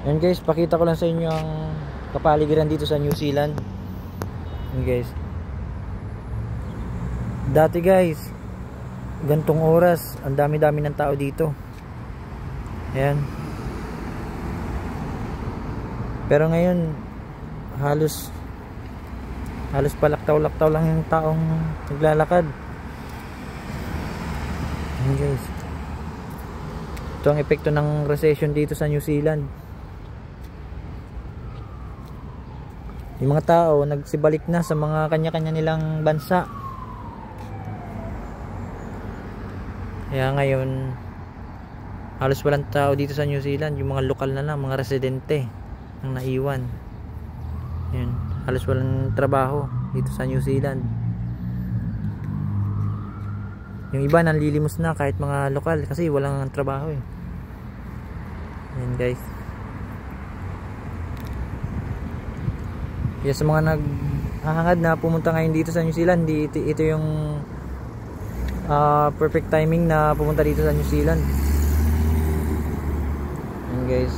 Yan guys, pakita ko lang sa inyo ang kapaligiran dito sa New Zealand. Yan guys. Dati guys, gantong oras, ang dami-dami ng tao dito. Ayan. Pero ngayon, halos palaktaw-laktaw lang yung taong naglalakad. Ayan guys. Ito ang epekto ng recession dito sa New Zealand. Yung mga tao nagsibalik na sa mga kanya-kanya nilang bansa. Kaya ngayon halos walang tao dito sa New Zealand. Yung mga lokal na lang, mga residente ang naiwan. Yan. Halos walang trabaho dito sa New Zealand. Yung iba nanlilimos na kahit mga lokal kasi walang trabaho eh. Yan guys. Kaya sa mga naghahangad na pumunta ngayon dito sa New Zealand, ito yung perfect timing na pumunta dito sa New Zealand. Yan guys.